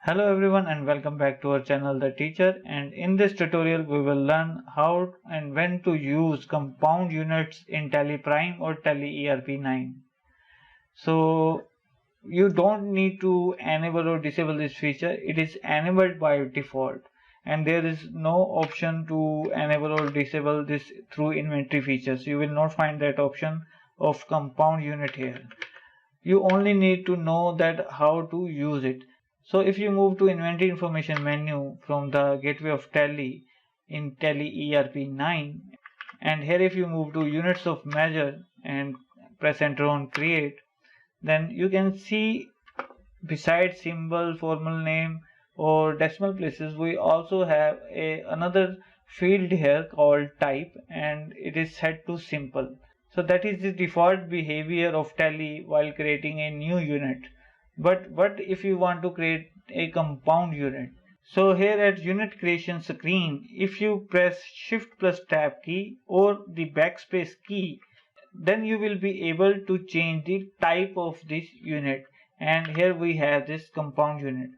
Hello everyone and welcome back to our channel The Teacher, and in this tutorial we will learn how and when to use compound units in Tally Prime or Tally ERP9. So you don't need to enable or disable this feature. It is enabled by default and there is no option to enable or disable this through inventory features. You will not find that option of compound unit here. You only need to know that how to use it. So if you move to inventory information menu from the gateway of Tally in Tally ERP9, and here if you move to units of measure and press enter on create, then you can see beside symbol, formal name or decimal places, we also have another field here called type, and it is set to simple. So that is the default behavior of Tally while creating a new unit. But what if you want to create a compound unit? So here at unit creation screen, if you press shift plus tab key or the backspace key, then you will be able to change the type of this unit. And here we have this compound unit.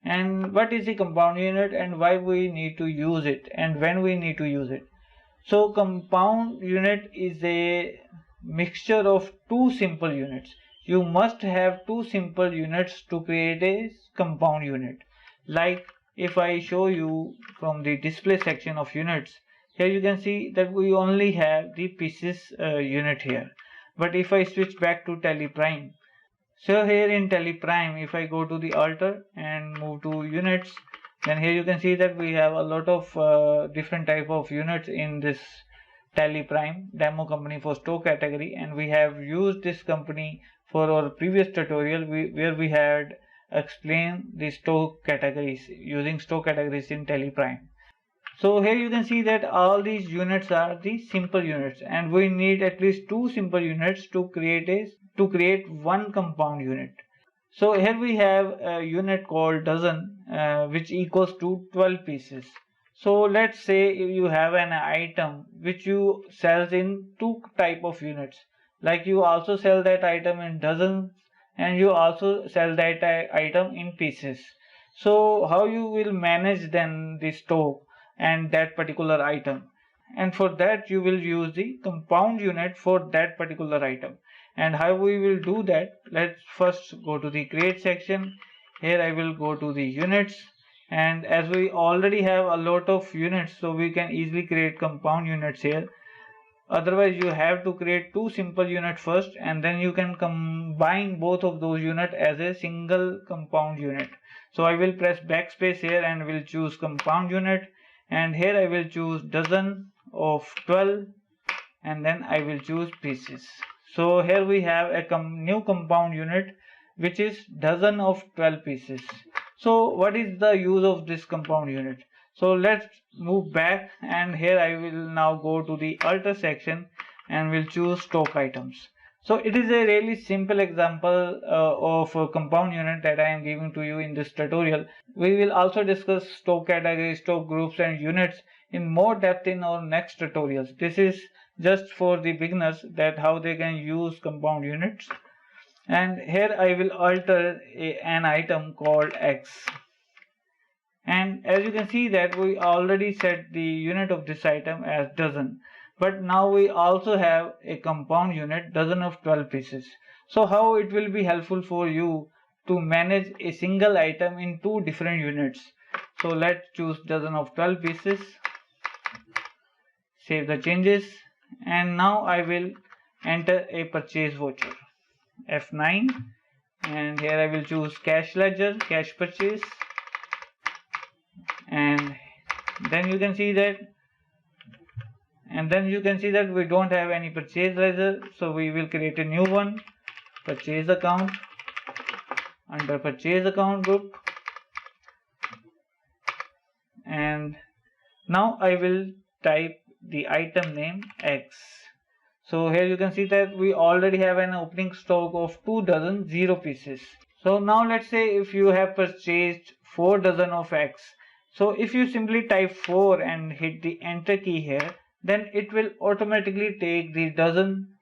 And what is the compound unit and why we need to use it and when we need to use it? So compound unit is a mixture of two simple units. You must have two simple units to create a compound unit. Like if I show you from the display section of units, here you can see that we only have the pieces unit here. But if I switch back to Tally Prime, so here in Tally Prime, if I go to the alter and move to units, then here you can see that we have a lot of different type of units in this Tally Prime demo company for stock category, and we have used this company for our previous tutorial where we had explained the stock categories using stock categories in Tally Prime. So here you can see that all these units are the simple units, and we need at least two simple units to create one compound unit. So here we have a unit called dozen, which equals to 12 pieces. So let's say you have an item which you sells in two type of units. Like you also sell that item in dozens and you also sell that item in pieces. So how you will manage then the stock and that particular item? And for that you will use the compound unit for that particular item. And how we will do that? Let's first go to the create section. Here I will go to the units, and as we already have a lot of units, so we can easily create compound units here. Otherwise you have to create two simple units first, and then you can combine both of those units as a single compound unit. So I will press backspace here and will choose compound unit, and here I will choose dozen of 12, and then I will choose pieces. So here we have a new compound unit which is dozen of 12 pieces. So what is the use of this compound unit? So let's move back, and here I will now go to the alter section and will choose stock items. So it is a really simple example of a compound unit that I am giving to you in this tutorial. We will also discuss stock categories, stock groups and units in more depth in our next tutorials. This is just for the beginners, that how they can use compound units. And here I will alter an item called X, and as you can see that we already set the unit of this item as dozen, but now we also have a compound unit dozen of 12 pieces. So how it will be helpful for you to manage a single item in two different units? So let's choose dozen of 12 pieces, save the changes, and now I will enter a purchase voucher, F9, and here I will choose cash ledger, cash purchase, and then you can see that we don't have any purchase ledger, so we will create a new one, purchase account, under purchase account group, and now I will type the item name X. So here you can see that we already have an opening stock of 2 dozen 0 pieces. So now let's say if you have purchased 4 dozen of X. So if you simply type 4 and hit the enter key here, then it will automatically take the dozen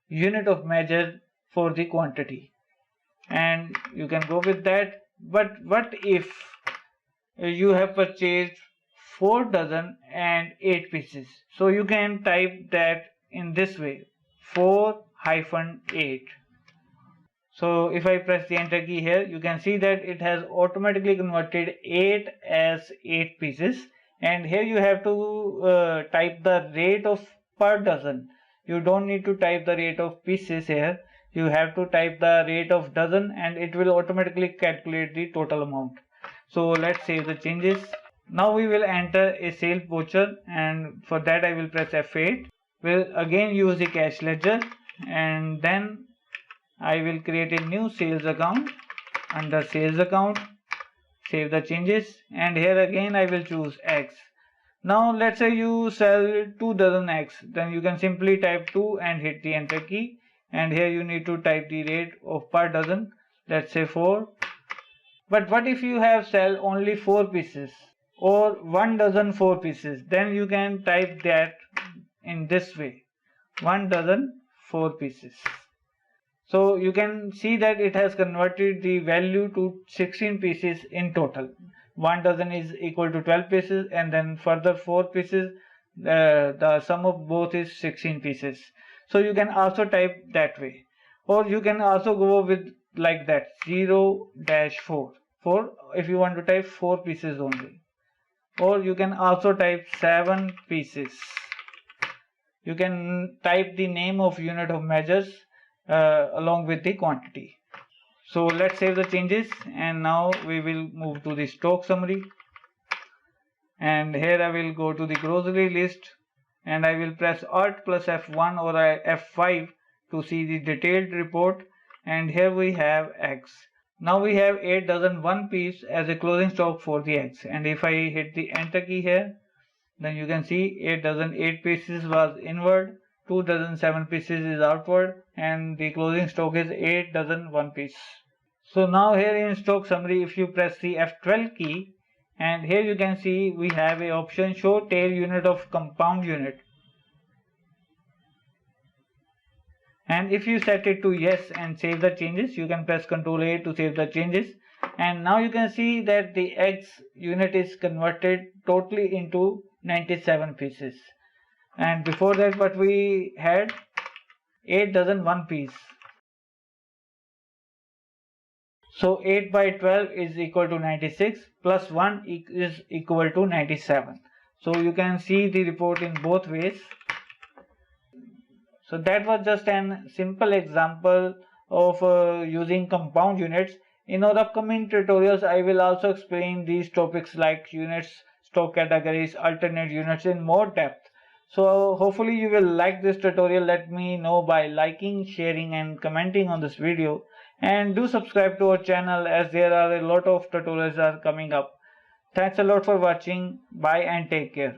unit of measure for the quantity. And you can go with that. But what if you have purchased 4 dozen and 8 pieces? So you can type that in this way, 4-8. So if I press the enter key here, you can see that it has automatically converted 8 as 8 pieces. And here you have to type the rate of per dozen. You don't need to type the rate of pieces here. You have to type the rate of dozen and it will automatically calculate the total amount. So let's save the changes. Now we will enter a sales voucher, and for that I will press F8. We'll again use the cash ledger, and then I will create a new sales account. Under sales account, save the changes, and here again I will choose X. Now let's say you sell 2 dozen X, then you can simply type 2 and hit the enter key, and here you need to type the rate of per dozen, let's say 4. But what if you have sell only 4 pieces or 1 dozen 4 pieces? Then you can type that in this way, 1 dozen 4 pieces. So you can see that it has converted the value to 16 pieces in total. 1 dozen is equal to 12 pieces, and then further 4 pieces, the sum of both is 16 pieces. So you can also type that way, or you can also go with like that, 0-4 if you want to type 4 pieces only, or you can also type 7 pieces. You can type the name of unit of measures along with the quantity. So let's save the changes, and now we will move to the stock summary, and here I will go to the grocery list, and I will press Alt plus F1 or F5 to see the detailed report, and here we have X. Now we have 8 dozen 1 piece as a closing stock for the X, and if I hit the enter key here, then you can see 8 dozen 8 pieces was inward, 2 dozen 7 pieces is outward, and the closing stock is 8 dozen 1 piece. So now here in stock summary, if you press the F12 key, and here you can see we have a option show tail unit of compound unit, and if you set it to yes and save the changes, you can press Ctrl A to save the changes, and now you can see that the X unit is converted totally into 97 pieces. And before that what we had, 8 dozen 1 piece. So 8 by 12 is equal to 96 plus 1 is equal to 97. So you can see the report in both ways. So that was just an simple example of using compound units. In our upcoming tutorials, I will also explain these topics like units, stock categories, alternate units in more depth. So hopefully you will like this tutorial. Let me know by liking, sharing and commenting on this video. And do subscribe to our channel, as there are a lot of tutorials are coming up. Thanks a lot for watching. Bye and take care.